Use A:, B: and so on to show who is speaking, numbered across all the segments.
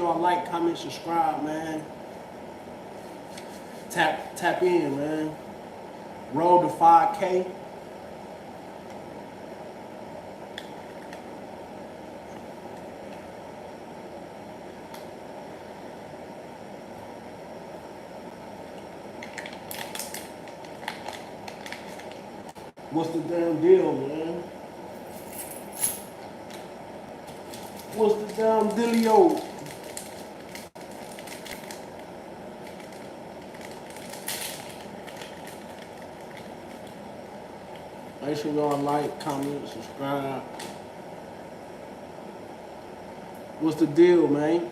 A: y'all like, comment, subscribe, man. Tap in, man. Roll to 5K. What's the damn deal, man? What's the damn dealio? Make sure y'all like, comment, subscribe. What's the deal, man?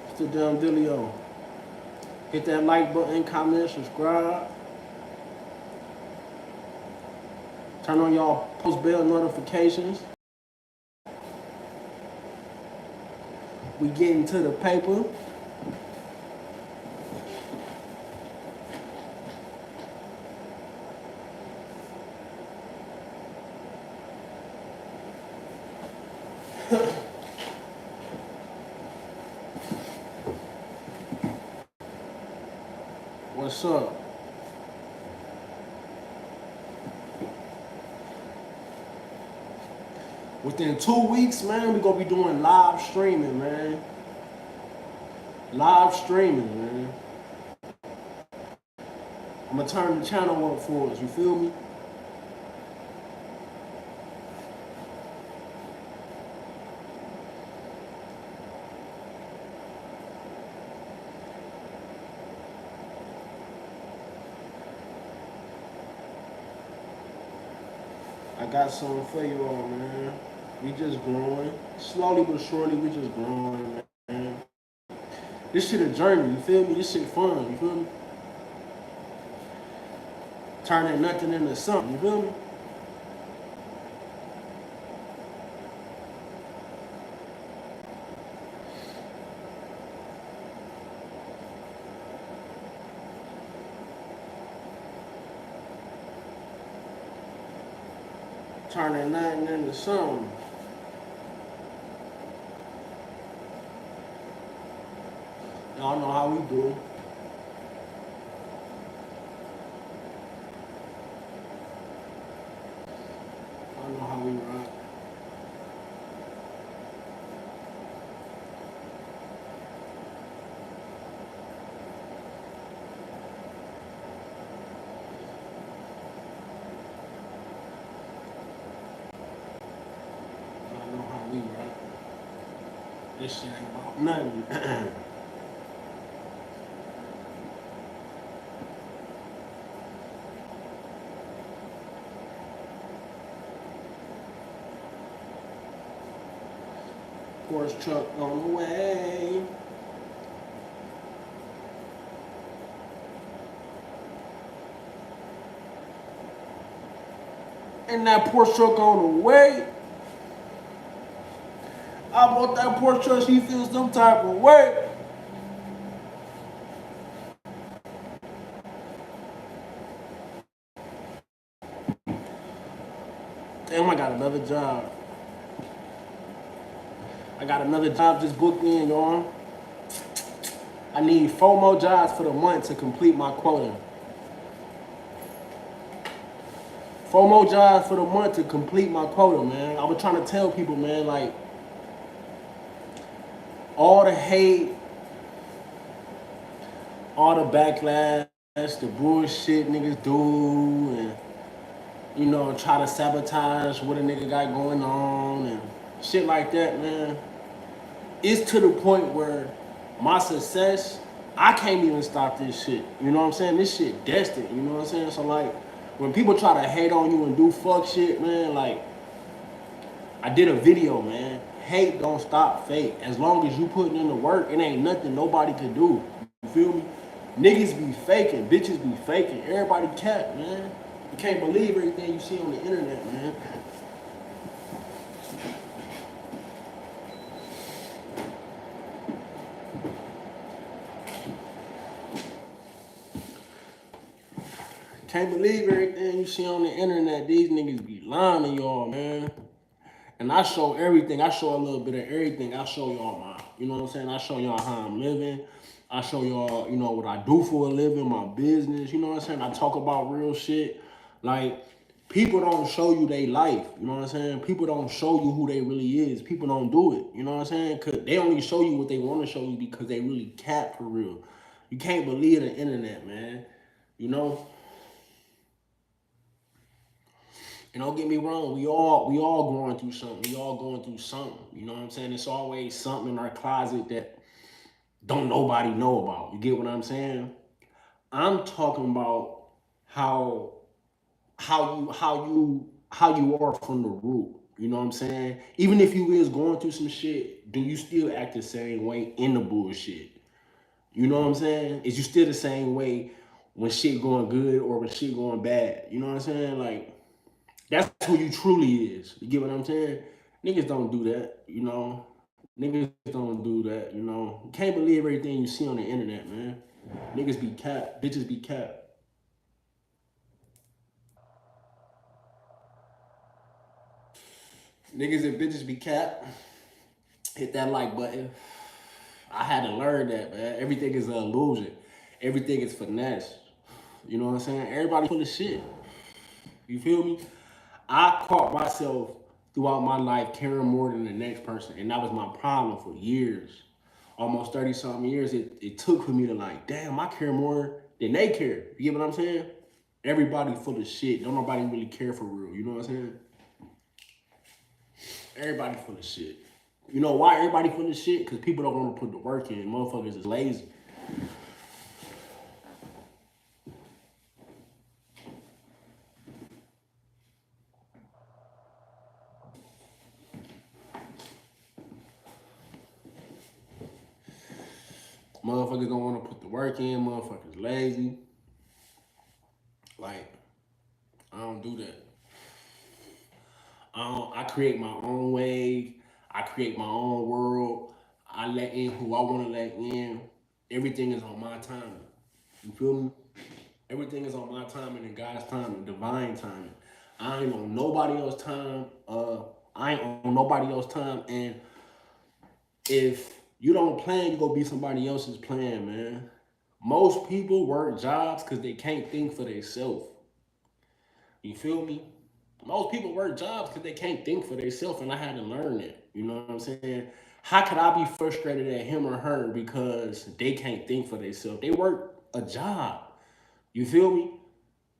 A: What's the damn dealio? Hit that like button, comment, subscribe. Turn on y'all post bell notifications. We getting to the paper. What's up? Within 2 weeks, man, we're gonna be doing live streaming, man. Live streaming, man. I'm gonna turn the channel up for us, you feel me? I got something for you all, man. We just growing. Slowly but surely, we just growing, man. This shit a journey, you feel me? This shit fun, you feel me? Turning nothing into something, you feel me? Turning nothing into something. Y'all know how we do. Y'all know how we rock. Y'all know how we rock. This shit ain't about nothing. Porsche truck on the way. And that Porsche truck on the way. I bought that Porsche truck, she feels some type of way. Damn, I got another job. I got another job just booked in, y'all. I need 4 more jobs for the month to complete my quota. 4 more jobs for the month to complete my quota, man. I was trying to tell people, man, like, all the hate, all the backlash, the bullshit niggas do, and, you know, try to sabotage what a nigga got going on, and shit like that, man. It's to the point where my success, I can't even stop this shit. You know what I'm saying? This shit destined, you know what I'm saying? So, like, when people try to hate on you and do fuck shit, man, like, I did a video, man. Hate don't stop fate. As long as you putting in the work, it ain't nothing nobody can do. You feel me? Niggas be faking, bitches be faking. Everybody cap, man. You can't believe everything you see on the internet, man. Can't believe everything you see on the internet. These niggas be lying to y'all, man. And I show everything. I show a little bit of everything. I show y'all my, you know what I'm saying? I show y'all how I'm living. I show y'all, you know, what I do for a living, my business. You know what I'm saying? I talk about real shit. Like, people don't show you their life. You know what I'm saying? People don't show you who they really is. People don't do it. You know what I'm saying? Cause they only show you what they want to show you because they really cap for real. You can't believe the internet, man. You know? And don't get me wrong, we all going through something. We all going through something. You know what I'm saying? It's always something in our closet that don't nobody know about. You get what I'm saying? I'm talking about how how you are from the root. You know what I'm saying? Even if you is going through some shit, do you still act the same way in the bullshit? You know what I'm saying? Is you still the same way when shit going good or when shit going bad? You know what I'm saying? Like, that's who you truly is. You get what I'm saying? Niggas don't do that, you know. Niggas don't do that, you know. You can't believe everything you see on the internet, man. Niggas be cap, bitches be cap. Niggas and bitches be cap. Hit that like button. I had to learn that, man. Everything is an illusion. Everything is finesse. You know what I'm saying? Everybody full of shit. You feel me? I caught myself throughout my life caring more than the next person, and that was my problem for years. Almost 30 something years, it took for me to like, damn, I care more than they care. You get what I'm saying? Everybody full of shit. Don't nobody really care for real. You know what I'm saying? Everybody full of shit. You know why everybody full of shit? Because people don't want to put the work in. Motherfuckers is lazy. Motherfuckers don't want to put the work in. Motherfuckers lazy. Like, I don't do that. I create my own wave. I create my own world. I let in who I want to let in. Everything is on my timing. You feel me? Everything is on my timing and God's timing, divine timing. I ain't on nobody else's time. I ain't on nobody else's time. And if you don't plan, you gonna be somebody else's plan, man. Most people work jobs because they can't think for themselves. You feel me? Most people work jobs because they can't think for themselves, and I had to learn it. You know what I'm saying? How could I be frustrated at him or her because they can't think for themselves? They work a job. You feel me?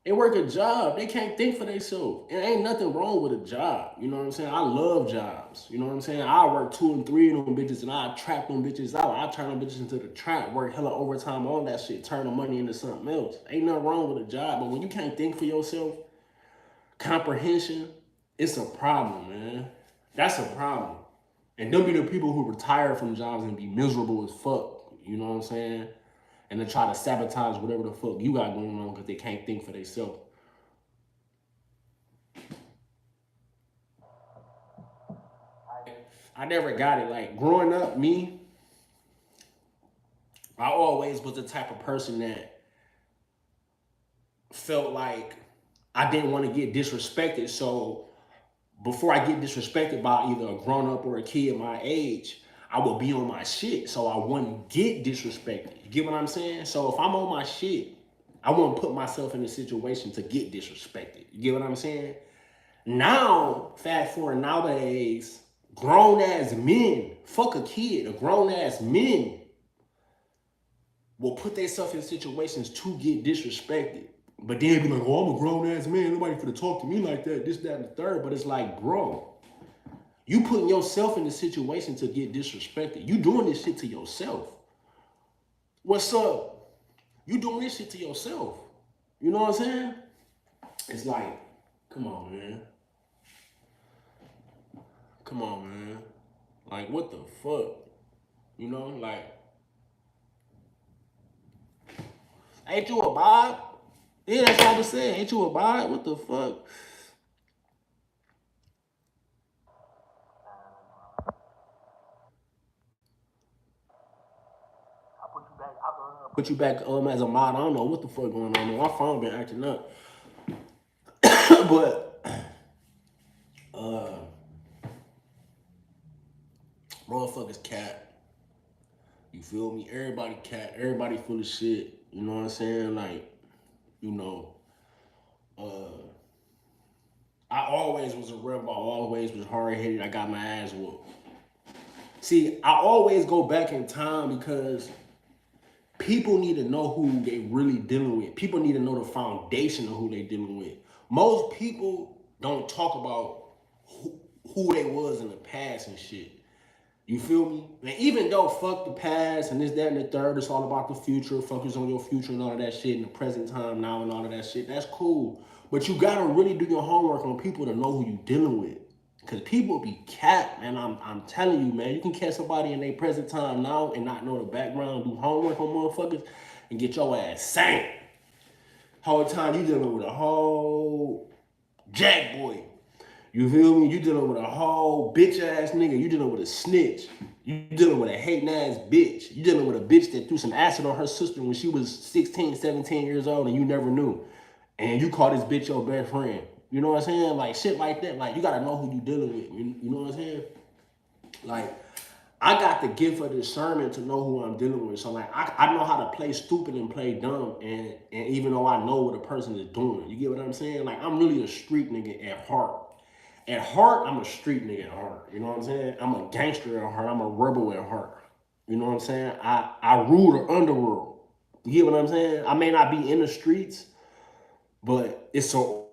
A: They work a job. They can't think for themselves. And ain't nothing wrong with a job. You know what I'm saying? I love jobs. You know what I'm saying? I work 2 and 3 of them bitches and I trap them bitches out. I turn them bitches into the trap, work hella overtime, all that shit, turn the money into something else. Ain't nothing wrong with a job. But when you can't think for yourself, comprehension, it's a problem, man. That's a problem. And them be the people who retire from jobs and be miserable as fuck. You know what I'm saying? And then try to sabotage whatever the fuck you got going on because they can't think for themselves. I never got it. Like, growing up, me, I always was the type of person that felt like I didn't want to get disrespected. So before I get disrespected by either a grown up or a kid my age, I would be on my shit so I wouldn't get disrespected. You get what I'm saying? So if I'm on my shit, I wouldn't put myself in a situation to get disrespected. You get what I'm saying? Now, fast forward nowadays, grown ass men, fuck a kid, a grown ass men will put themselves in situations to get disrespected. But then be like, oh, I'm a grown ass man. Nobody finna talk to me like that, this, that, and the third. But it's like, bro, you putting yourself in the situation to get disrespected. You doing this shit to yourself. What's up? You doing this shit to yourself. You know what I'm saying? It's like, come on, man. Come on, man. Like, what the fuck? You know, like, ain't you a vibe? Yeah, that's what I was saying. Ain't you a vibe? What the fuck? Put you back as a mod. I don't know what the fuck going on. My phone been acting up. But Motherfuckers cat. You feel me? Everybody cat. Everybody full of shit. You know what I'm saying? Like, you know, uh, I always was a rebel. I always was hard headed. I got my ass whooped. See, I always go back in time because people need to know who they really dealing with. People need to know the foundation of who they dealing with. Most people don't talk about who they was in the past and shit. You feel me? And even though fuck the past and this, that, and the third, it's all about the future, focus on your future and all of that shit in the present time now and all of that shit, that's cool. But you gotta really do your homework on people to know who you dealing with. Cause people be cat, man. I'm telling you, man. You can catch somebody in their present time now and not know the background, do homework on motherfuckers, and get your ass sank. Whole time you dealing with a whole jack boy. You feel me? You dealing with a whole bitch ass nigga. You dealing with a snitch. You dealing with a hating ass bitch. You dealing with a bitch that threw some acid on her sister when she was 16, 17 years old and you never knew. And you call this bitch your best friend. You know what I'm saying? Like shit like that. Like you gotta know who you dealing with. You know what I'm saying? Like I got the gift of discernment to know who I'm dealing with. So like I know how to play stupid and play dumb and even though I know what a person is doing. You get what I'm saying? Like I'm really a street nigga at heart. At heart, I'm a street nigga at heart. You know what I'm saying? I'm a gangster at heart. I'm a rebel at heart. You know what I'm saying? I rule the underworld. You get what I'm saying? I may not be in the streets, but it's so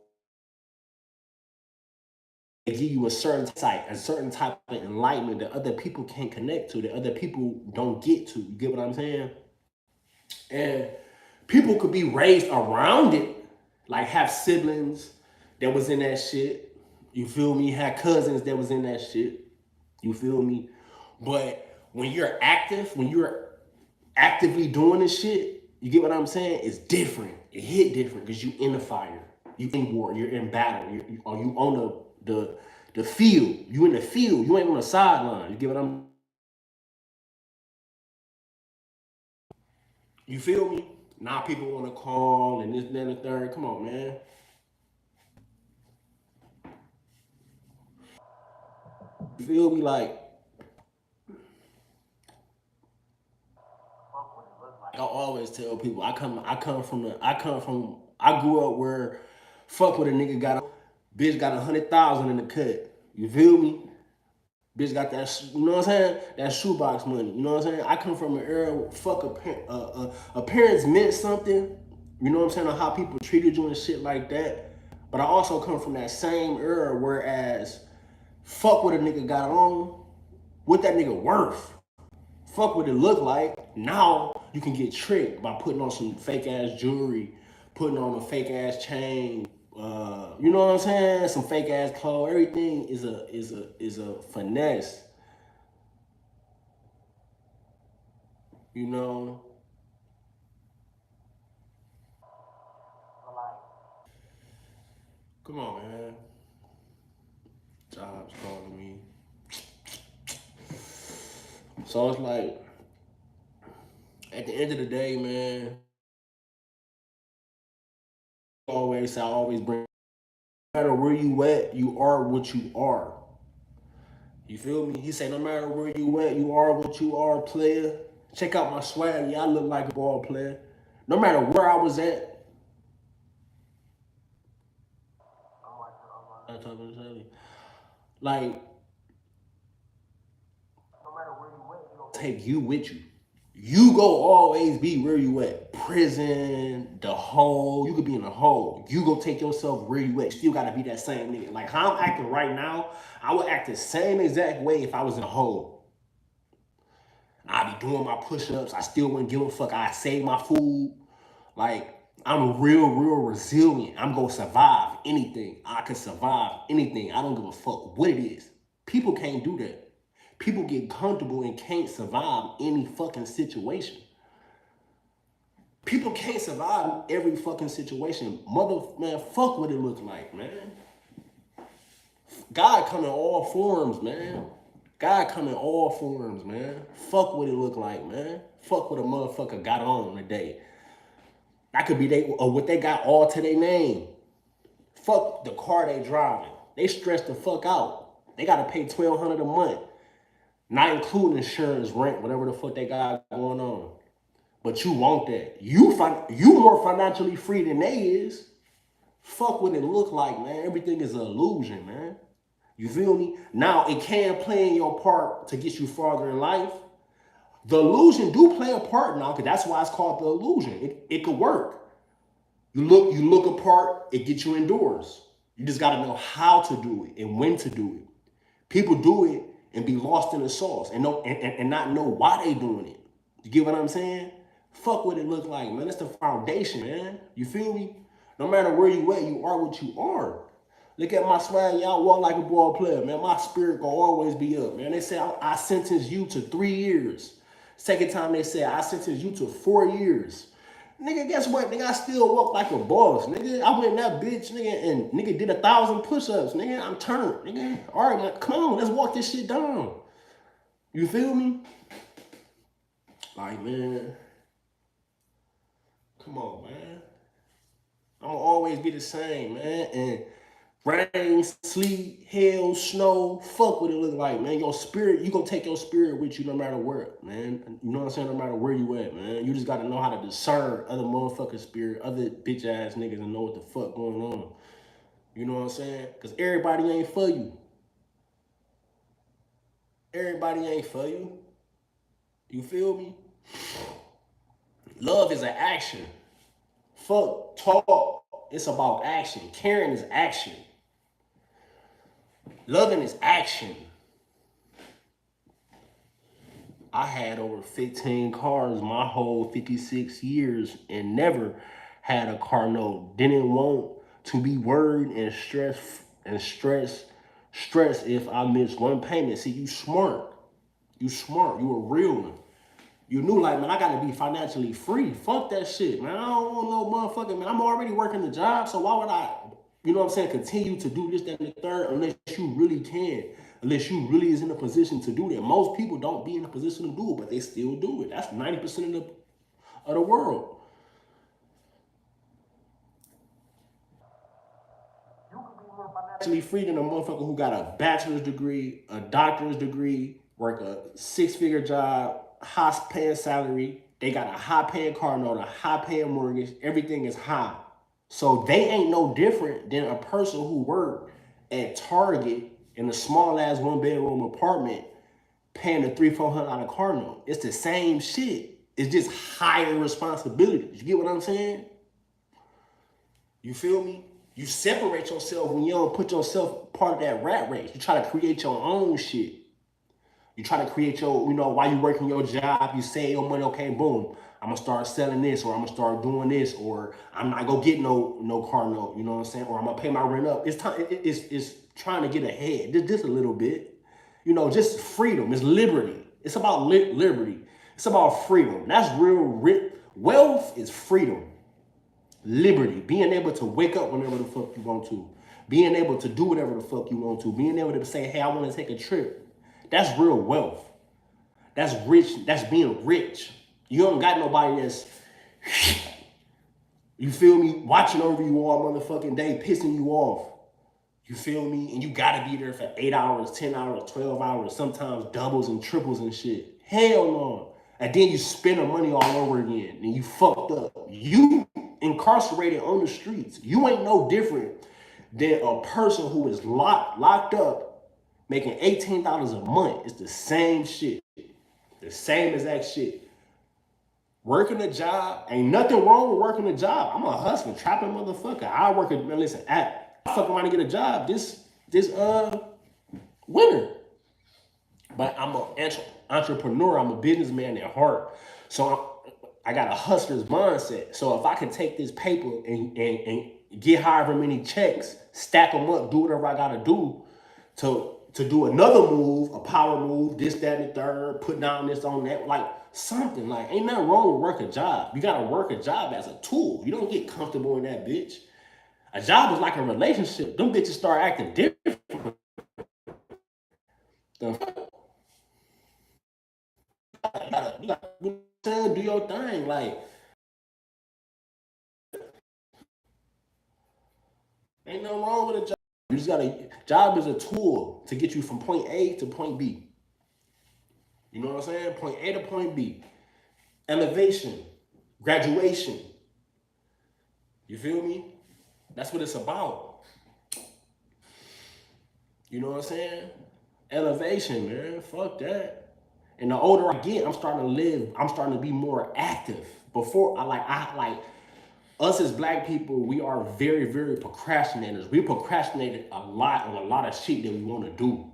A: they give you a certain type, of enlightenment that other people can't connect to, that other people don't get to. You get what I'm saying? And people could be raised around it, like have siblings that was in that shit. You feel me? Had cousins that was in that shit. You feel me? But when you're active, when you're actively doing this shit, you get what I'm saying? It's different. It hit different because you in the fire. You in war. You're in battle. Or you on the field. You in the field. You ain't on the sideline. You get what I'm? You feel me? Now people want to call and this, that, and the third. Come on, man. You feel me? Like I always tell people, I grew up where fuck with a nigga bitch got 100,000 in the cut. You feel me? Bitch got that, you know what I'm saying? That shoebox money. You know what I'm saying? I come from an era where fuck appearance meant something. You know what I'm saying? On how people treated you and shit like that. But I also come from that same era, whereas fuck what a nigga got on, what that nigga worth. Fuck what it look like. Now you can get tricked by putting on some fake ass jewelry, putting on a fake ass chain. You know what I'm saying? Some fake ass clothes. Everything is a finesse. You know. Come on, man. Jobs calling me. So it's like, at the end of the day, man. I always bring. No matter where you at, you are what you are. You feel me? He say, no matter where you at, you are what you are, player. Check out my swag. Yeah, I look like a ball player. No matter where I was at, I'm talking to Shelly. Like, take you with you. You go always be where you at. Prison, the hole. You could be in the hole. You go take yourself where you at. You still gotta be that same nigga. Like how I'm acting right now, I would act the same exact way if I was in a hole. I'd be doing my push-ups. I still wouldn't give a fuck. I save my food. Like, I'm real resilient. I'm gonna survive anything. I can survive anything. I don't give a fuck what it is. People can't do that. People get comfortable and can't survive any fucking situation. People can't survive every fucking situation. Man, fuck what it looks like, man. God come in all forms, man. God come in all forms, man. Fuck what it look like, man. Fuck what a motherfucker got on today. That could be they or what they got all to their name. Fuck the car they driving. They stressed the fuck out. They gotta pay $1,200 a month. not including insurance, rent, whatever the fuck they got going on. But you want that. You more financially free than they is. Fuck what it look like, man. Everything is an illusion, man. You feel me? Now it can play in your part to get you farther in life. The illusion do play a part now, because that's why it's called the illusion. It could work. You look apart, it gets you indoors. You just gotta know how to do it and when to do it. People do it and be lost in the sauce and not know why they doing it. You get what I'm saying? Fuck what it look like, man. That's the foundation, man. You feel me? No matter where you at, you are what you are. Look at my swag, y'all walk like a ball player, man. My spirit gonna always be up, man. They say I sentence you to 3 years. Second time they said I sentence you to 4 years. Nigga, guess what? Nigga, I still walk like a boss. Nigga, I went in that bitch, nigga, and nigga did 1,000 push-ups. Nigga, I'm turned. Nigga, all right, man, come on, let's walk this shit down. You feel me? Like, man, come on, man. I'm gonna always be the same, man. And rain, sleet, hail, snow, fuck what it look like, man. Your spirit, you gonna take your spirit with you no matter where, man. You know what I'm saying? No matter where you at, man. You just gotta know how to discern other motherfucking spirit, other bitch ass niggas, and know what the fuck going on. You know what I'm saying? Cause everybody ain't for you. Everybody ain't for you. You feel me? Love is an action. Fuck talk. It's about action. Caring is action. Loving is action. I had over 15 cars my whole 56 years and never had a car note. Didn't want to be worried and stress if I missed one payment. See, you smart. You smart. You a real one. You knew, like, man, I gotta be financially free. Fuck that shit, man. I don't want no motherfucking, man. I'm already working the job, so why would I, you know what I'm saying, continue to do this, that, and the third, unless you really can, unless you really is in a position to do that. Most people don't be in a position to do it, but they still do it. That's 90% of the world. Financially free than a motherfucker who got a bachelor's degree, a doctor's degree, work a 6-figure job, high paying salary. They got a high paying car note, a high paying mortgage. Everything is high. So they ain't no different than a person who worked at Target in a small ass 1-bedroom apartment paying a $300-400 car note. It's the same shit. It's just higher responsibilities. You get what I'm saying? You feel me? You separate yourself when you don't put yourself part of that rat race. You try to create your own shit. You try to create your, while you working your job, you save your money, okay, boom. I'm gonna start selling this, or I'm gonna start doing this, or I'm not gonna get no car note, you know what I'm saying? Or I'm gonna pay my rent up. It's time, it's trying to get ahead, just a little bit. Just freedom. It's liberty. It's about liberty. It's about freedom. That's real. Wealth is freedom. Liberty, being able to wake up whenever the fuck you want to, being able to do whatever the fuck you want to, being able to say, hey, I want to take a trip. That's real wealth. That's rich. That's being rich. You don't got nobody that's, you feel me, watching over you all motherfucking day, pissing you off. You feel me? And you gotta be there for 8 hours, 10 hours, 12 hours, sometimes doubles and triples and shit. Hell no. And then you spend the money all over again and you fucked up. You incarcerated on the streets. You ain't no different than a person who is locked up making $18 a month. It's the same shit. The same exact shit. Working a job, ain't nothing wrong with working a job. I'm a hustler, trapping motherfucker. I work at, man, listen, I fucking want to get a job this winter. But I'm an entrepreneur. I'm a businessman at heart. So I got a hustler's mindset. So if I can take this paper and get however many checks, stack them up, do whatever I gotta do to do another move, a power move, this, that, and the third, put down this on that, like something. Like, ain't nothing wrong with work a job. You gotta work a job as a tool. You don't get comfortable in that bitch. A job is like a relationship. Them bitches start acting different. You gotta do your thing. Like, ain't nothing wrong with a job. You just gotta, job is a tool to get you from point A to point B. You know what I'm saying? Point A to point B. Elevation, graduation. You feel me? That's what it's about. You know what I'm saying? Elevation, man. Fuck that. And the older I get, I'm starting to be more active. Before I like us as black people, we are very, very procrastinators. We procrastinated a lot on a lot of shit that we want to do.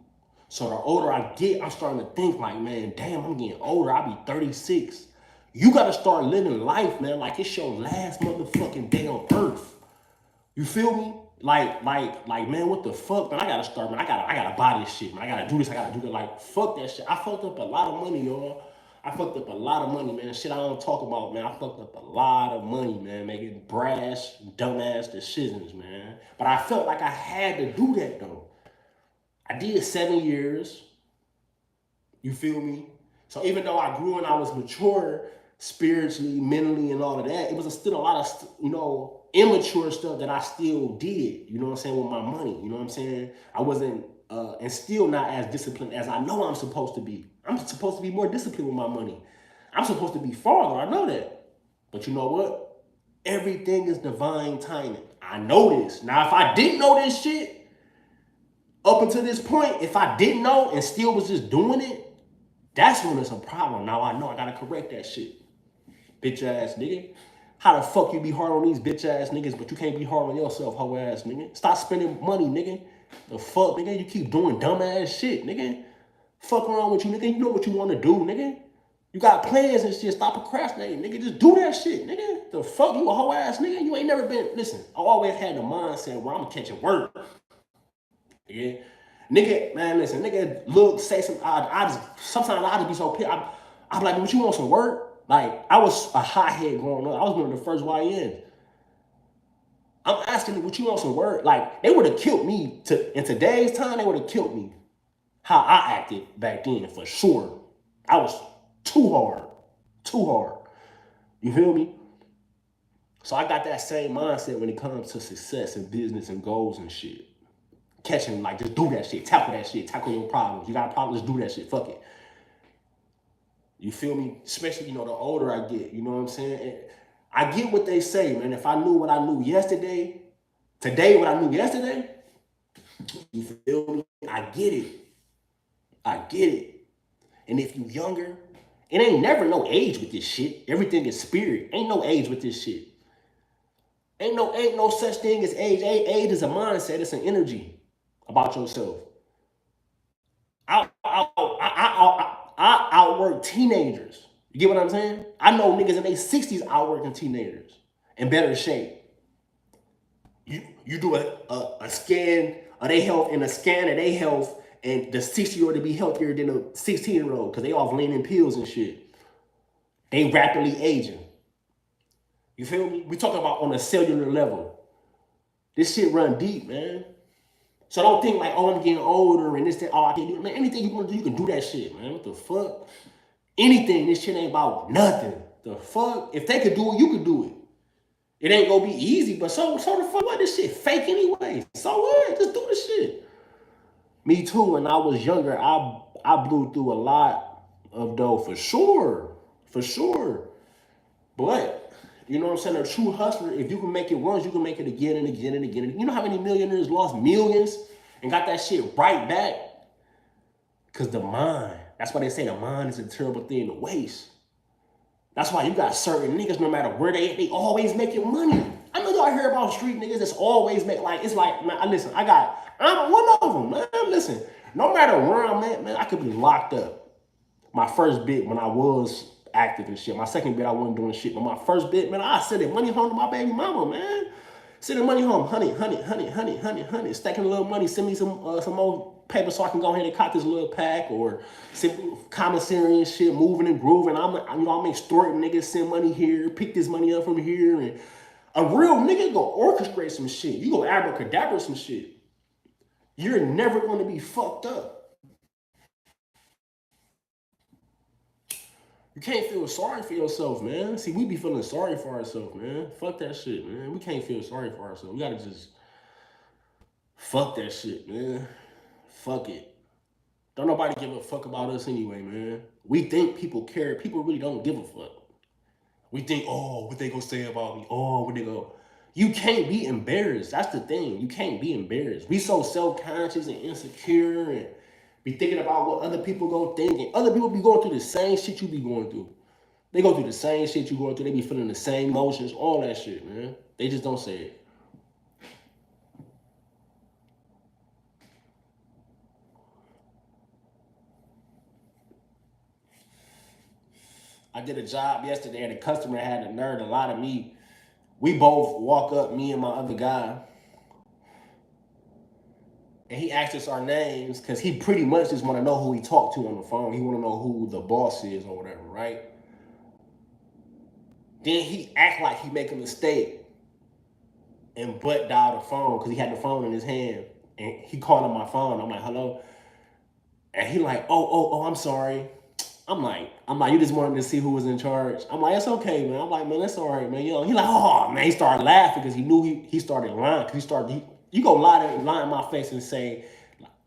A: So the older I get, I'm starting to think like, man, damn, I'm getting older. I'll be 36. You gotta start living life, man, like it's your last motherfucking day on earth. You feel me? Like, man, what the fuck, man? I gotta start, man. I gotta buy this shit, man. I gotta do this, I gotta do that. Like, fuck that shit. I fucked up a lot of money, y'all. I fucked up a lot of money, man. Shit I don't talk about, man. I fucked up a lot of money, man, making brash, dumbass decisions, man. But I felt like I had to do that though. I did 7 years. You feel me? So even though I grew and I was mature spiritually, mentally, and all of that, it was still a lot of, immature stuff that I still did, you know what I'm saying, with my money. You know what I'm saying? I wasn't, and still not as disciplined as I know I'm supposed to be. I'm supposed to be more disciplined with my money. I'm supposed to be farther. I know that. But you know what? Everything is divine timing. I know this. Now, if I didn't know this shit up until this point, if I didn't know and still was just doing it, that's when it's a problem. Now I know I gotta correct that shit. Bitch ass nigga. How the fuck you be hard on these bitch ass niggas, but you can't be hard on yourself, hoe ass nigga? Stop spending money, nigga. The fuck, nigga? You keep doing dumb ass shit, nigga. Fuck around with you, nigga. You know what you want to do, nigga. You got plans and shit. Stop procrastinating, nigga. Just do that shit, nigga. The fuck, you a hoe ass nigga? You ain't never been. Listen, I always had the mindset where I'm catching work. Yeah. Nigga, man, listen, nigga, look, say some, sometimes I just be so pissed. I'm like, what you want some work? Like, I was a hothead growing up. I was one of the first YNs. I'm asking them, what you want some work? Like, they would have killed me. In today's time, they would have killed me. How I acted back then, for sure. I was too hard. Too hard. You feel me? So I got that same mindset when it comes to success and business and goals and shit. Catching, like, just do that shit. Tackle that shit. Tackle your problems. You got a problem, just do that shit. Fuck it. You feel me? Especially, the older I get. You know what I'm saying? And I get what they say, man. If I knew what I knew yesterday, today what I knew yesterday, you feel me? I get it. I get it. And if you younger, it ain't never no age with this shit. Everything is spirit. Ain't no age with this shit. Ain't no such thing as age. Age is a mindset. It's an energy about yourself. I outwork teenagers. You get what I'm saying? I know niggas in their 60s outworking teenagers in better shape. You do a scan of their health and a scan of their health, and the 60-year-old to be healthier than a 16-year-old because they off leaning pills and shit. They rapidly aging. You feel me? We talking about on a cellular level. This shit run deep, man. So don't think like, oh, I'm getting older and this, that, oh, I can't do it. Man, anything you want to do, you can do that shit, man. What the fuck? Anything, this shit ain't about nothing. The fuck? If they could do it, you could do it. It ain't gonna be easy, but so the fuck, what? This shit fake anyway. So what? Just do the shit. Me too, when I was younger, I blew through a lot of dough for sure. For sure. But, you know what I'm saying? A true hustler, if you can make it once, you can make it again and again and again. You know how many millionaires lost millions and got that shit right back? Because the mind, that's why they say the mind is a terrible thing to waste. That's why you got certain niggas, no matter where they always making money. I know y'all hear about street niggas that's always make, like, it's like, man, listen, I'm one of them, man. Listen, no matter where I'm at, man, I could be locked up. My first bit when I was active and shit. My second bit, I wasn't doing shit. But my first bit, man, I sent that money home to my baby mama, man. Send the money home, honey. Stacking a little money, send me some more paper so I can go ahead and cop this little pack or commissary and shit, moving and grooving. I'm extorting niggas, send money here, pick this money up from here. And a real nigga go orchestrate some shit. You go abracadabra some shit. You're never going to be fucked up. You can't feel sorry for yourself, man. See, we be feeling sorry for ourselves, man. Fuck that shit, man. We can't feel sorry for ourselves. We gotta just fuck that shit, man. Fuck it. Don't nobody give a fuck about us anyway, man. We think people care. People really don't give a fuck. We think, oh, what they gonna say about me? Oh, what they go? You can't be embarrassed. That's the thing. You can't be embarrassed. We so self-conscious and insecure and be thinking about what other people gonna think. And other people be going through the same shit you be going through. They go through the same shit you going through. They be feeling the same emotions, all that shit, man. They just don't say it. I did a job yesterday and the customer had the nerve to lie to me. We both walk up, me and my other guy, and he asked us our names because he pretty much just want to know who he talked to on the phone. He want to know who the boss is or whatever, right? Then he act like he make a mistake and butt dial the phone because he had the phone in his hand and he called on my phone. I'm like, hello, and he like, oh, I'm sorry. I'm like, you just wanted to see who was in charge. I'm like, it's okay, man. I'm like, man, that's all right, man. You know, he like, oh man, he started laughing because he knew he started lying. Cause you go lie in my face and say,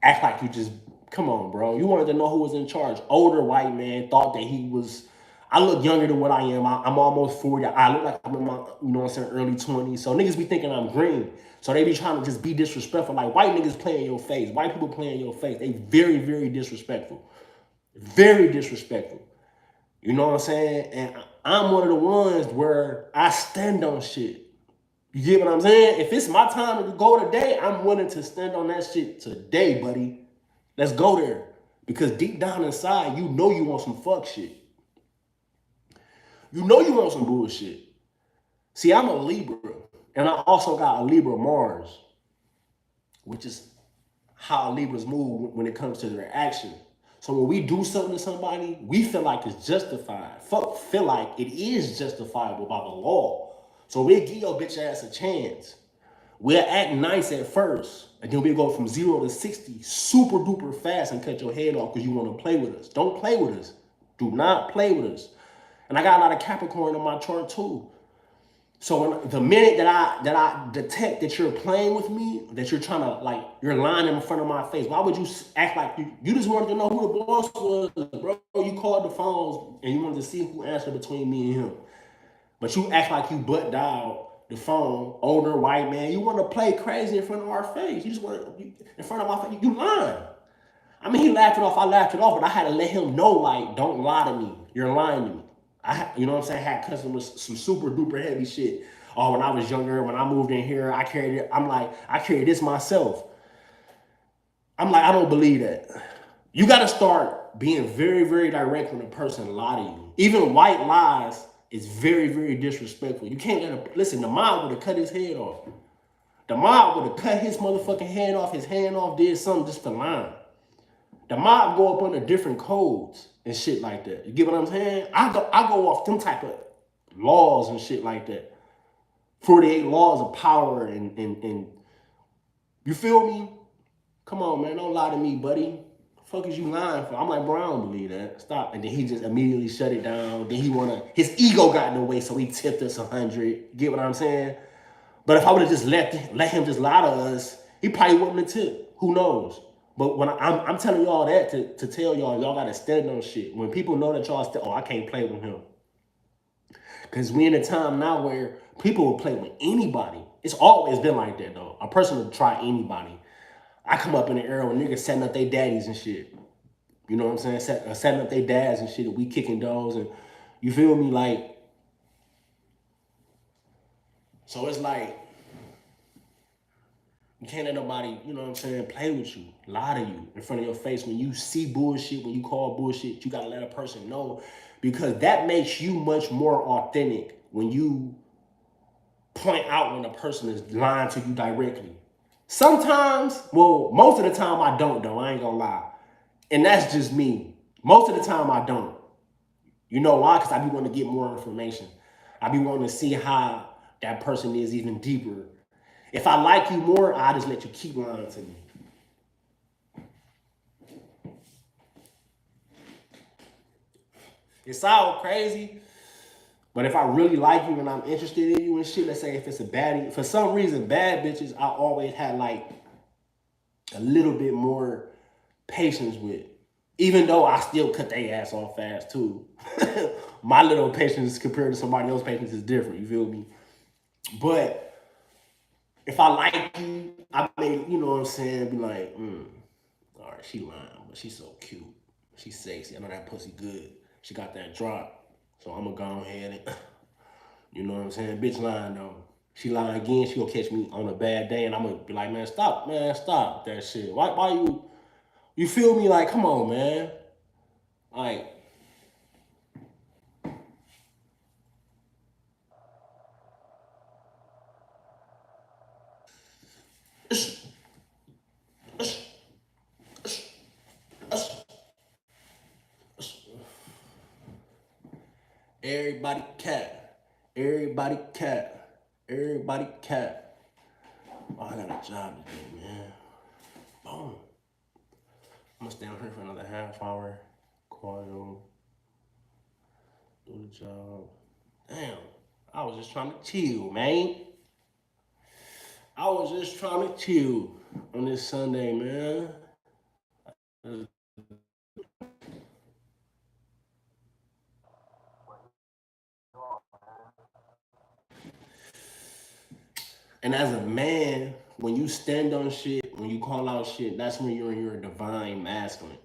A: act like you just, come on, bro. You wanted to know who was in charge. Older white man thought that he was. I look younger than what I am. I'm almost 40. I look like I'm in my, you know what I'm saying, early 20s. So niggas be thinking I'm green. So they be trying to just be disrespectful. Like white niggas play in your face. White people play in your face. They very, very disrespectful. Very disrespectful. You know what I'm saying? And I'm one of the ones where I stand on shit. You get what I'm saying? If it's my time to go today, I'm willing to stand on that shit today, buddy. Let's go there. Because deep down inside, you know you want some fuck shit. You know you want some bullshit. See, I'm a Libra. And I also got a Libra Mars, which is how Libras move when it comes to their action. So when we do something to somebody, we feel like it's justified. Fuck, feel like it is justifiable by the law. So we'll give your bitch ass a chance. We'll act nice at first, and then we'll go from 0 to 60 super duper fast and cut your head off because you want to play with us. Don't play with us. Do not play with us. And I got a lot of Capricorn in my chart too. So when, the minute that I detect that you're playing with me, that you're trying to, like, you're lying in front of my face, why would you act like you just wanted to know who the boss was, bro? You called the phones and you wanted to see who answered between me and him. But you act like you butt dialed the phone, older white man. You want to play crazy in front of our face. You just want to, in front of my face, you lying. I mean, he laughed it off, I laughed it off, but I had to let him know, like, don't lie to me. You're lying to me. You know what I'm saying? I had customers, some super duper heavy shit. Oh, when I was younger, when I moved in here, I carried it. I'm like, I carried this myself. I'm like, I don't believe that. You got to start being very, very direct when a person lie to you. Even white lies is very, very disrespectful. You can't let him, listen, the mob would have cut his head off. The mob would have cut his motherfucking hand off, did something just for lying. The mob go up under different codes and shit like that. You get what I'm saying? I go off them type of laws and shit like that. 48 laws of power and you feel me? Come on, man. Don't lie to me, buddy. The fuck is you lying for? I'm like, bro, I don't believe that. Stop. And then he just immediately shut it down. Then his ego got in the way, so he tipped us 100. Get what I'm saying? But if I would have just let him just lie to us, he probably wouldn't have tipped. Who knows? But when I'm telling y'all that to tell y'all got to stand on shit. When people know that y'all I can't play with him. Because we in a time now where people will play with anybody. It's always been like that, though. A person will try anybody. I come up in the era when niggas setting up their daddies and shit. You know what I'm saying? Setting up their dads and shit, and we kicking those. And you feel me? Like, so it's like, you can't let nobody, you know what I'm saying, play with you, lie to you in front of your face. When you see bullshit, when you call bullshit, you gotta let a person know, because that makes you much more authentic when you point out when a person is lying to you directly. Sometimes, well, most of the time I don't, though. I ain't gonna lie. And that's just me. Most of the time I don't. You know why? Because I be wanting to get more information. I be wanting to see how that person is even deeper. If I like you more, I'll just let you keep lying to me. It sounds crazy, but if I really like you and I'm interested in you and shit, let's say if it's a baddie, for some reason, bad bitches, I always had like a little bit more patience with. Even though I still cut their ass off fast too. My little patience compared to somebody else's patience is different. You feel me? But if I like you, I may, you know what I'm saying, be like, all right, she lying, but she's so cute. She's sexy. I know that pussy good. She got that drop. So I'm gonna go ahead and, you know what I'm saying? Bitch lying though. She lying again, she gonna catch me on a bad day and I'm gonna be like, man, stop that shit. Why you feel me? Like, come on, man. Like, everybody cat. Everybody cat. Everybody cat. Oh, I got a job to do, man. Boom. I'm gonna stay on here for another half hour. Coil, do the job. Damn. I was just trying to chill, man. I was just trying to chill on this Sunday, man. And as a man, when you stand on shit, when you call out shit, that's when you're in your divine masculine.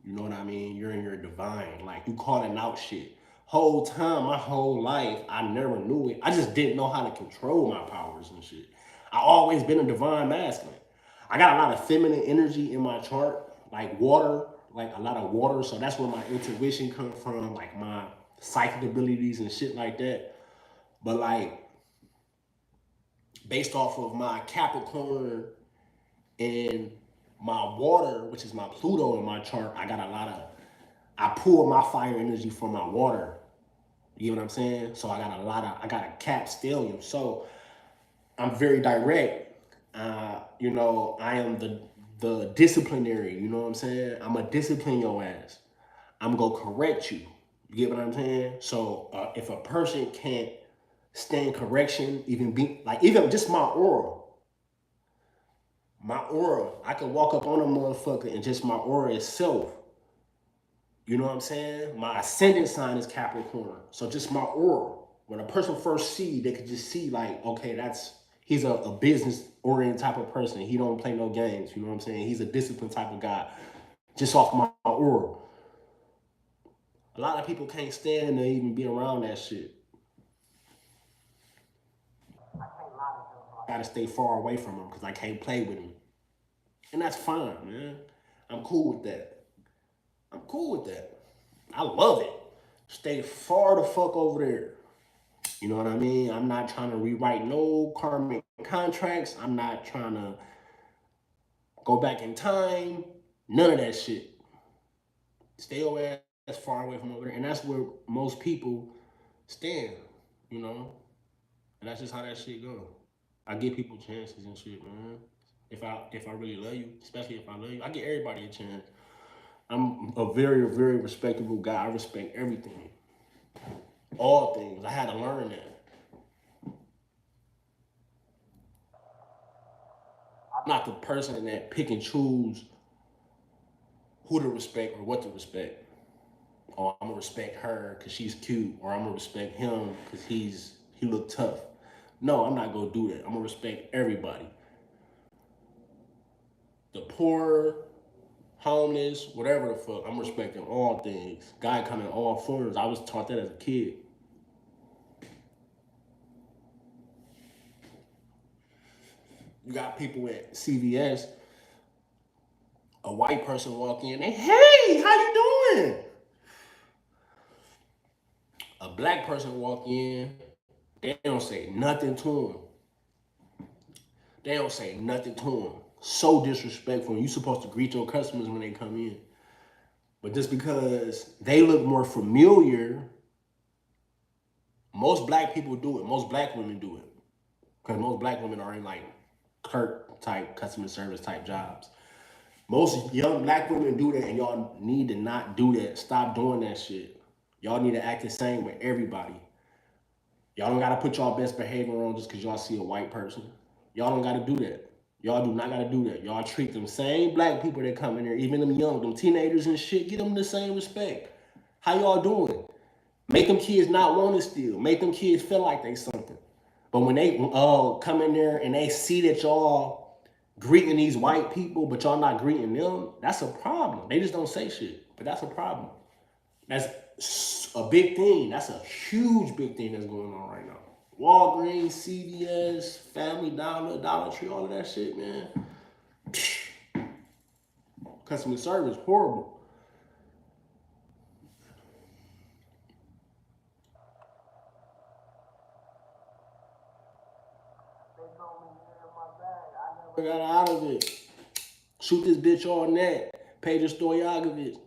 A: You know what I mean? You're in your divine. Like you calling out shit. Whole time, my whole life, I never knew it. I just didn't know how to control my powers and shit. I always been a divine masculine. I got a lot of feminine energy in my chart, like water, like a lot of water. So that's where my intuition comes from, like my psychic abilities and shit like that. But like based off of my Capricorn and my water, which is my Pluto in my chart, I got a lot of, I pull my fire energy from my water. You know what I'm saying? So I got I got a cap stellium. So I'm very direct. You know, I am the disciplinary. You know what I'm saying? I'm gonna discipline your ass. I'm gonna correct you. You get what I'm saying? So if a person can't stand correction, even just my aura, I could walk up on a motherfucker and just my aura itself. You know what I'm saying? My ascendant sign is Capricorn. So just my aura. When a person first see, they could just see like, okay, he's a business oriented type of person. He don't play no games. You know what I'm saying? He's a disciplined type of guy. Just off my aura. A lot of people can't stand to even be around that shit. Gotta stay far away from him because I can't play with him. And that's fine, man. I'm cool with that. I'm cool with that. I love it. Stay far the fuck over there. You know what I mean? I'm not trying to rewrite no karmic contracts. I'm not trying to go back in time. None of that shit. Stay your ass far away from over there. And that's where most people stand, you know? And that's just how that shit go. I give people chances and shit, man. If I really love you, especially if I love you, I give everybody a chance. I'm a very, very respectable guy. I respect everything. All things. I had to learn that. I'm not the person that pick and choose who to respect or what to respect. Or I'm gonna respect her because she's cute, or I'm gonna respect him because he look tough. No, I'm not gonna do that. I'm gonna respect everybody. The poor, homeless, whatever the fuck. I'm respecting all things. God come in all forms. I was taught that as a kid. You got people at CVS, a white person walk in, and hey, how you doing? A black person walk in, they don't say nothing to him. They don't say nothing to him. So disrespectful. You supposed to greet your customers when they come in. But just because they look more familiar, most black people do it. Most black women do it. Because most black women are in like clerk type, customer service type jobs. Most young black women do that, and y'all need to not do that. Stop doing that shit. Y'all need to act the same with everybody. Y'all don't gotta put y'all best behavior on just because y'all see a white person. Y'all don't gotta do that. Y'all do not gotta do that. Y'all treat them same black people that come in there, even them young, them teenagers and shit, get them the same respect. How y'all doing? Make them kids not want to steal. Make them kids feel like they something. But when they come in there and they see that y'all greeting these white people, but y'all not greeting them, that's a problem. They just don't say shit, but that's a problem. That's a big thing. That's a huge big thing that's going on right now. Walgreens, CVS, Family Dollar, Dollar Tree, all of that shit, man. Customer service, horrible. I got out of it. Shoot this bitch all net. Pedro Stoyakovich.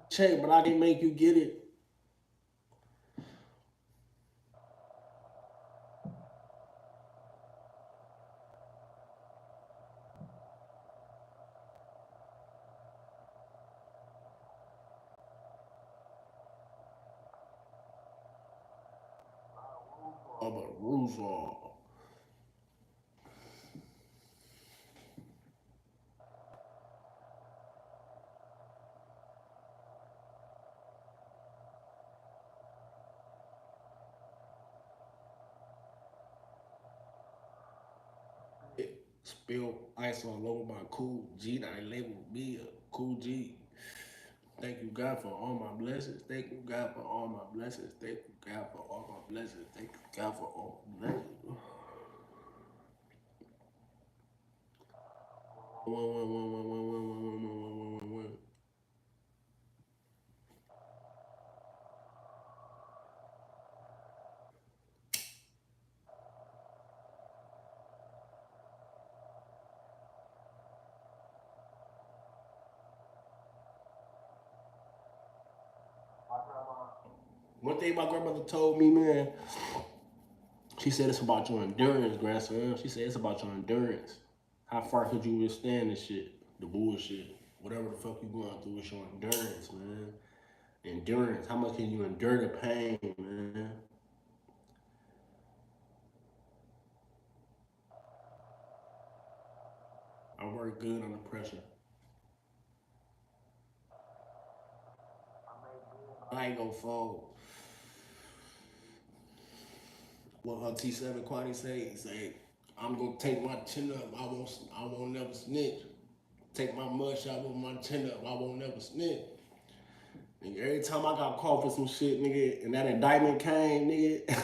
A: Check, but I can make you get it. Oh, but rules are. Spill ice all over my cool G. Now they labeled me a cool G. Thank you, God, for all my blessings. Thank you, God, for all my blessings. Thank you, God, for all my blessings. Thank you, God, for all my blessings. One thing my grandmother told me, man, she said it's about your endurance, grandson. She said it's about your endurance. How far could you withstand this shit? The bullshit. Whatever the fuck you going through, it's your endurance, man. Endurance. How much can you endure the pain, man? I work good under pressure. I ain't gonna fold. What T7 Quani say? He say, I'm gonna take my chin up. I won't never snitch. Take my mud shot with my chin up. I won't never snitch. Nigga, every time I got caught for some shit, nigga, and that indictment came, nigga.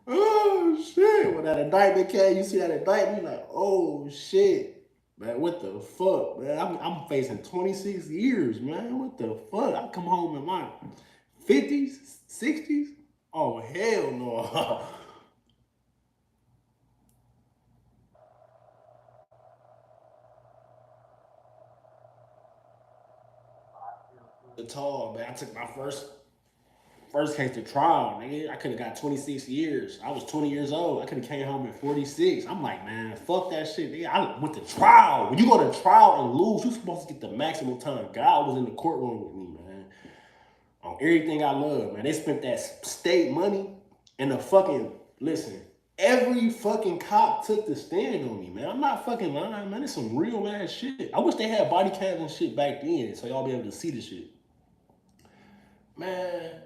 A: Oh shit! When that indictment came, you see that indictment, you like, oh shit, man, what the fuck, man? I'm facing 26 years, man. What the fuck? I come home in my 50s, 60s. Oh hell no. It's all, man. I took my first case to trial, nigga. I could have got 26 years. I was 20 years old. I could have came home at 46. I'm like, man, fuck that shit, nigga. I went to trial. When you go to trial and lose, you supposed to get the maximum time. God was in the courtroom with me, man. On everything I love, man. They spent that state money and the fucking, listen, every fucking cop took the stand on me, man. I'm not fucking lying, man. It's some real ass shit. I wish they had body cams and shit back then so y'all be able to see the shit. Man,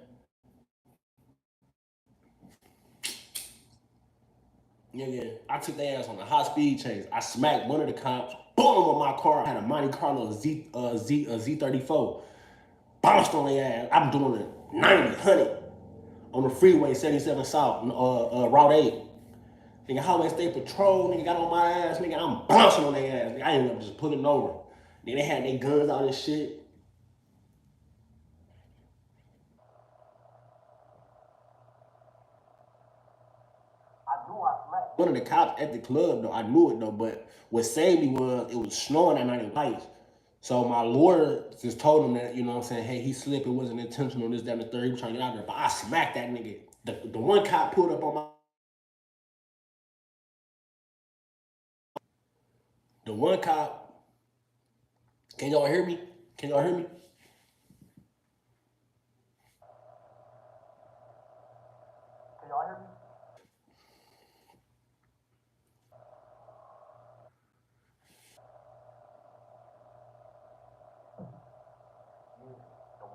A: yeah. I took their ass on a high speed chase. I smacked one of the cops. Boom on my car. I had a Monte Carlo Z34. Bounced on their ass. I'm doing it 90, 100 on the freeway 77 South, Route 8. Nigga, Highway State Patrol, nigga, got on my ass, nigga, I'm bouncing on their ass. Nigga, I ended up just pulling over. Nigga, they had their guns out and shit. One of the cops at the club, though, I knew it, though, but what saved me was it was snowing that night in Pikes. So my lawyer just told him that, you know what I'm saying, hey, he slipped, it wasn't intentional, this, that, and the third, he was trying to get out there. But I smacked that nigga. The one cop pulled up on my, the one cop Can y'all hear me? Can y'all hear me?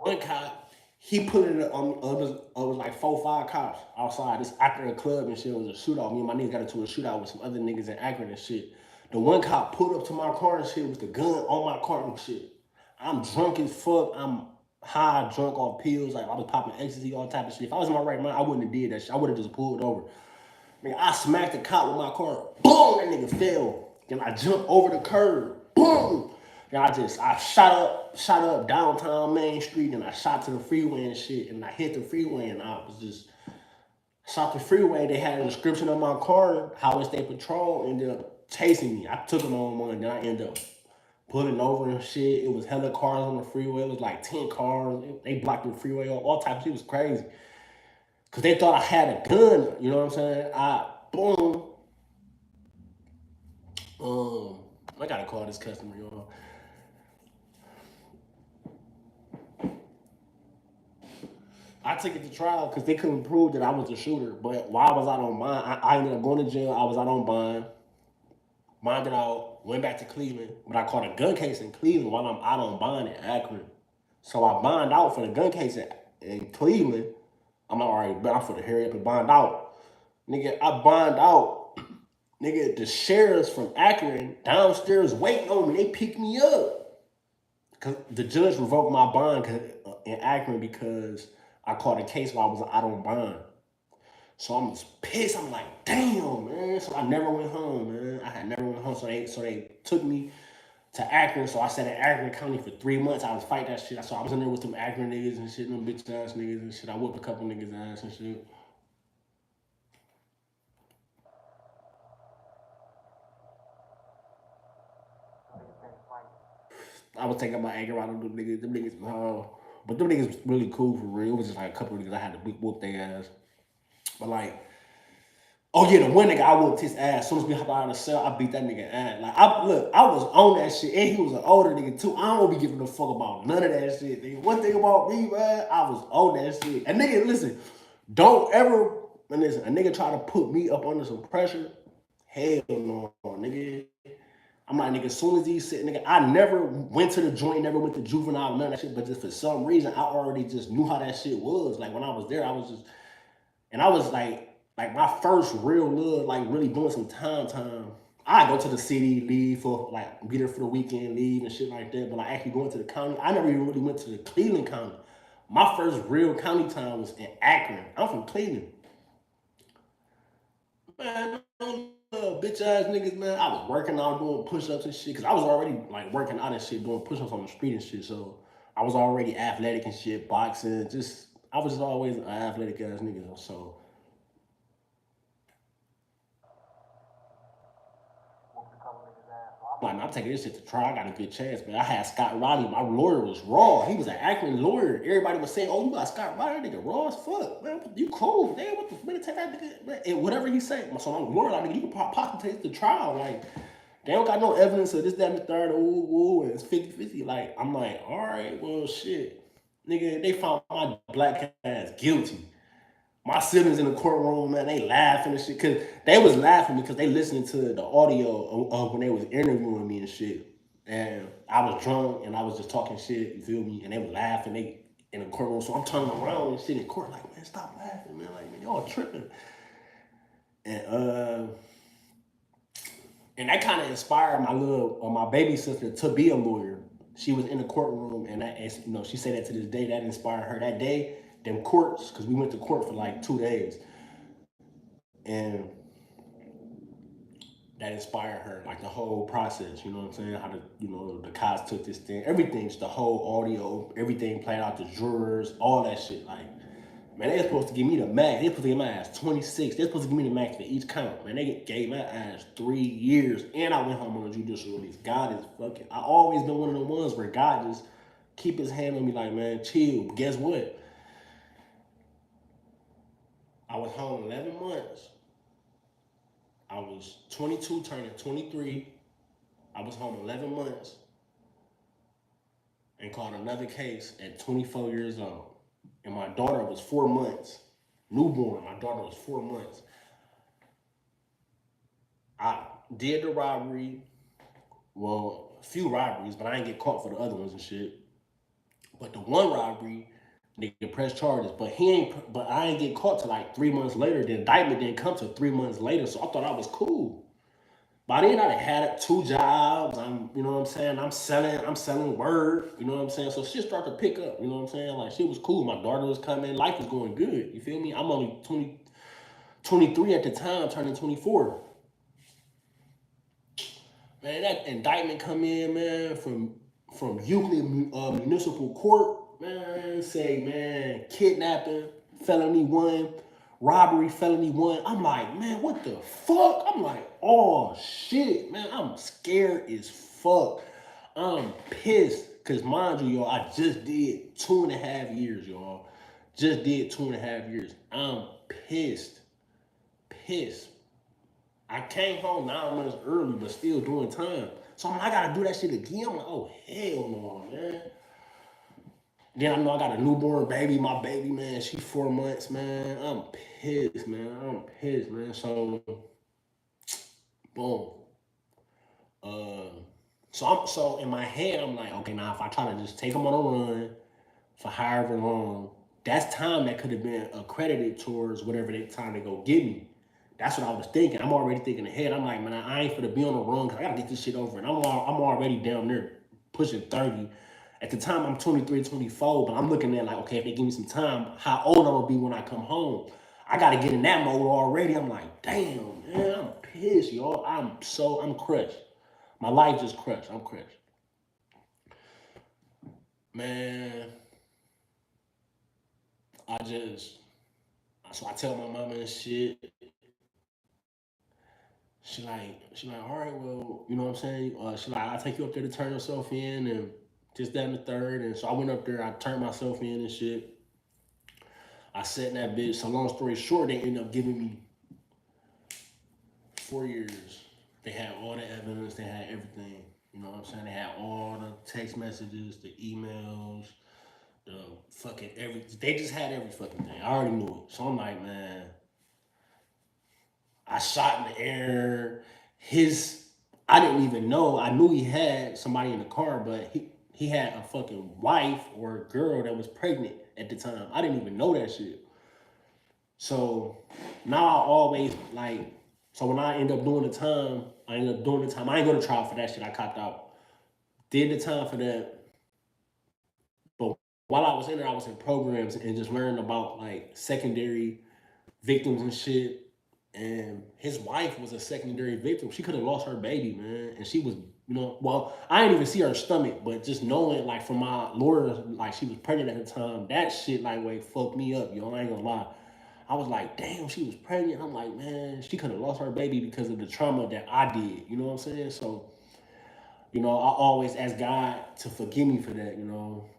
A: One cop, he put it on. It was like 4, 5 cops outside. This after a club and shit. It was a shootout. Me and my niggas got into a shootout with some other niggas in Akron and shit. The one cop pulled up to my car and shit with the gun on my car and shit. I'm drunk as fuck. I'm high, drunk off pills. Like I was popping ecstasy, all type of shit. If I was in my right mind, I wouldn't have did that shit. I would have just pulled over. Nigga, I smacked the cop with my car. Boom, that nigga fell. Then I jumped over the curb. Boom. Then I shot up downtown Main Street, and I shot to the freeway and shit, and I hit the freeway, and I was just shot the freeway. They had a description of my car, Highway State Patrol, ended up chasing me. I took them on one, then I ended up pulling over and shit. It was hella cars on the freeway. It was like 10 cars. They blocked the freeway off. All types of shit. It was crazy. Cause they thought I had a gun, you know what I'm saying? Boom. Um, I gotta call this customer, y'all. I took it to trial because they couldn't prove that I was the shooter. But while I was out on bond, I ended up going to jail. I was out on bond, bonded out, went back to Cleveland. But I caught a gun case in Cleveland while I'm out on bond in Akron. So I bond out for the gun case in Cleveland. I'm like, all right, but I'm for the hurry up and bond out. Nigga, I bond out. Nigga, the sheriffs from Akron downstairs waiting on me. They picked me up. Cause the judge revoked my bond in Akron because I caught a case while I was out on bond. So I'm just pissed. I'm like, damn, man. So I never went home, man. I had never went home. So they took me to Akron. So I sat in Akron County for 3 months. I was fighting that shit. So I was in there with some Akron niggas and shit, them bitch ass niggas and shit. I whooped a couple niggas ass and shit. I was taking my anger out of them niggas. Them niggas, but them niggas was really cool for real. It was just like a couple of niggas I had to whoop their ass. But like, oh yeah, the one nigga I whooped his ass. As soon as we hopped out of the cell, I beat that nigga ass. Like I was on that shit, and he was an older nigga too. I don't be giving a fuck about none of that shit. Nigga. One thing about me, man, I was on that shit. And nigga, listen, don't ever listen. A nigga try to put me up under some pressure. Hell no, nigga. I'm like, nigga, as soon as these sit, nigga, I never went to the joint, never went to juvenile, none of that shit. But just for some reason, I already just knew how that shit was. Like when I was there, I was just, and I was like my first real love, like really doing some time. I go to the city, leave for like be there for the weekend, leave and shit like that. But like actually going to the county, I never even really went to the Cleveland County. My first real county time was in Akron. I'm from Cleveland. Man, bitch ass niggas, man. I was working out doing push ups and shit because I was already like working out and shit, doing push ups on the street and shit. So I was already athletic and shit, boxing. Just I was just always an athletic ass nigga. So I'm like, man, I'm taking this shit to try. I got a good chance, man. I had Scott Riley. My lawyer was raw. He was an Akron lawyer. Everybody was saying, "Oh, you got Scott Riley, nigga, raw as fuck, man. You cool, man? What the man? Take that nigga, man." And whatever he said, so I'm lawyer, like, nigga, you can possibly take the trial, like. They don't got no evidence of this, that, and the third, and it's 50-50. Like, I'm like, all right, well, shit. Nigga, they found my black ass guilty. My siblings in the courtroom, man, they laughing and shit. Cause they was laughing because they listening to the audio of when they was interviewing me and shit. And I was drunk and I was just talking shit, you feel me? And they were laughing, they in the courtroom. So I'm turning around and shit in court, like, man, stop laughing, man. Like, man, y'all tripping. And and that kind of inspired my little or my baby sister to be a lawyer. She was in the courtroom, and she said that to this day that inspired her. That day, them courts, because we went to court for like 2 days, and that inspired her, like the whole process. You know what I'm saying? How the cops took this thing, everything, just the whole audio, everything played out, the jurors, all that shit. Like, man, they supposed to give me the max. They supposed to give my ass 26. They're supposed to give me the max for each count. Man, they gave my ass 3 years, and I went home on a judicial release. God is fucking. I always been one of the ones where God just keep his hand on me, like, man, chill. But guess what? I was home 11 months. I was 22, turning 23. I was home 11 months. and caught another case at 24 years old. And my daughter was 4 months, newborn. My daughter was 4 months. I did the robbery, well, a few robberies, but I didn't get caught for the other ones and shit. But the one robbery, nigga pressed charges, but he ain't. But I ain't get caught till like 3 months later. The indictment didn't come till 3 months later, so I thought I was cool. By then I done had two jobs. You know what I'm saying. I'm selling word. You know what I'm saying. So shit started to pick up. You know what I'm saying. Like shit was cool. My daughter was coming. Life was going good. You feel me? I'm only 23 at the time, turning 24. Man, that indictment come in, man, from Euclid Municipal Court, man, say, man, kidnapping, felony one, robbery, felony one. I'm like, man, what the fuck? I'm like, oh shit, man, I'm scared as fuck. I'm pissed. Cause mind you, y'all, I just did 2.5 years, y'all. Just did 2.5 years. I'm pissed. Pissed. I came home 9 months early, but still doing time. So I'm like, I gotta do that shit again. I'm like, oh hell no, man. Then I know I got a newborn baby. My baby, man, she's 4 months, man. I'm pissed, man. I'm pissed, man. So, boom. Uh, so in my head, I'm like, okay, now if I try to just take them on a run for however long, that's time that could have been accredited towards whatever they time they go get me. That's what I was thinking. I'm already thinking ahead. I'm like, man, I ain't finna be on the run because I gotta get this shit over. And I'm already down there pushing 30. At the time, I'm 23, 24, but I'm looking at like, okay, if they give me some time, how old I'm gonna be when I come home. I gotta get in that mode already. I'm like, damn, man, I'm pissed, y'all. I'm crushed. My life just crushed. I'm crushed. Man, I just, so I tell my mama and shit. She like, all right, well, you know what I'm saying? She like, I'll take you up there to turn yourself in and just that and the third. And so I went up there, I turned myself in and shit. I sat in that bitch. So long story short, they ended up giving me 4 years. They had all the evidence, they had everything. You know what I'm saying? They had all the text messages, the emails, the fucking everything. They just had every fucking thing. I already knew it. So I'm like, man, I shot in the air. His, I didn't even know. I knew he had somebody in the car, but he had a fucking wife or a girl that was pregnant at the time. I didn't even know that shit. So now I always like. So when I end up doing the time, I end up doing the time. I ain't go to trial for that shit. I copped out. Did the time for that. But while I was in there, I was in programs and just learning about like secondary victims and shit. And his wife was a secondary victim. She could have lost her baby, man. And she was, well, I didn't even see her stomach, but just knowing, like, from my lawyer, like, she was pregnant at the time, that shit, like, way fucked me up, yo. I ain't gonna lie. I was like, damn, she was pregnant. I'm like, man, she could have lost her baby because of the trauma that I did. You know what I'm saying? So, I always ask God to forgive me for that,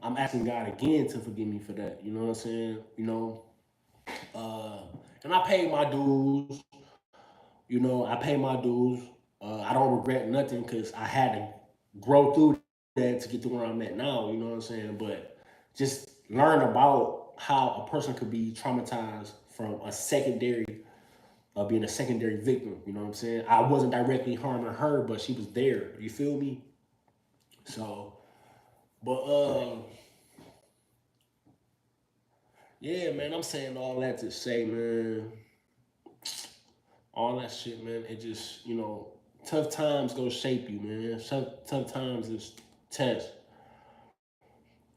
A: I'm asking God again to forgive me for that. You know what I'm saying? Uh, and I paid my dues. I pay my dues. I don't regret nothing because I had to grow through that to get to where I'm at now. You know what I'm saying? But just learn about how a person could be traumatized from being a secondary victim. You know what I'm saying? I wasn't directly harming her, but she was there. You feel me? So, but yeah, man, I'm saying all that to say, man, all that shit, man. It just, tough times gonna shape you, man. Tough times is test.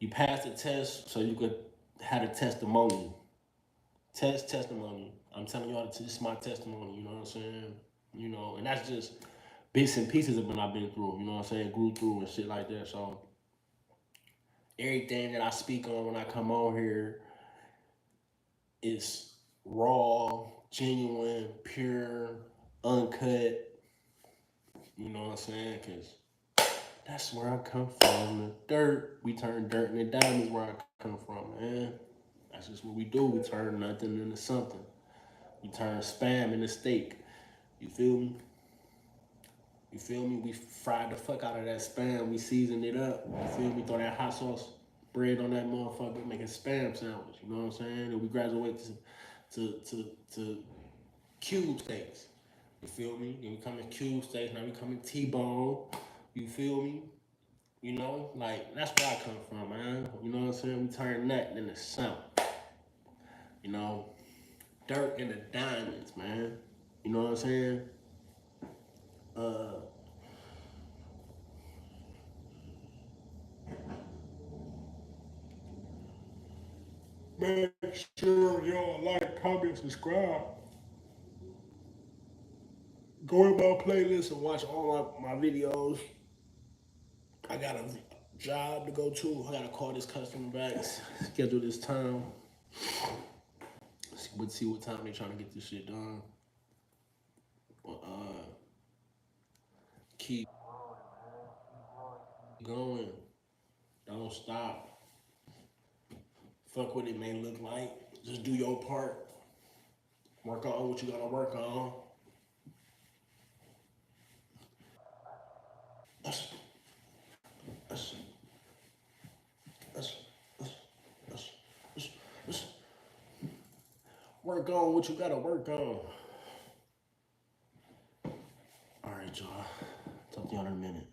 A: You pass the test so you could have a testimony. Testimony. I'm telling y'all, this is my testimony. You know what I'm saying? And that's just bits and pieces of what I've been through. You know what I'm saying? Grew through and shit like that. So everything that I speak on when I come on here is raw, genuine, pure, uncut. You know what I'm saying? Cause that's where I come from. The dirt, we turn dirt into diamonds. Where I come from, man. That's just what we do. We turn nothing into something. We turn spam into steak. You feel me? You feel me? We fried the fuck out of that spam. We seasoned it up. You feel me? Throw that hot sauce bread on that motherfucker, make a spam sandwich. You know what I'm saying? And we graduate to cube steaks. You feel me? Then we come in cube steaks. Now we come in T-bone. You feel me? You know, like that's where I come from, man. You know what I'm saying? We turn that into something. You know, dirt into diamonds, man. You know what I'm saying? Uh, Make sure y'all like, comment, subscribe. Go in my playlist and watch all my videos. I got a job to go to. I gotta call this customer back, schedule this time. See what time they trying to get this shit done. But keep going. Don't stop. Fuck what it may look like. Just do your part. Work on what you gotta work on. That's, that's, that's, that's, that's, work on what you gotta work on. All right, y'all. Talk to y'all in a minute.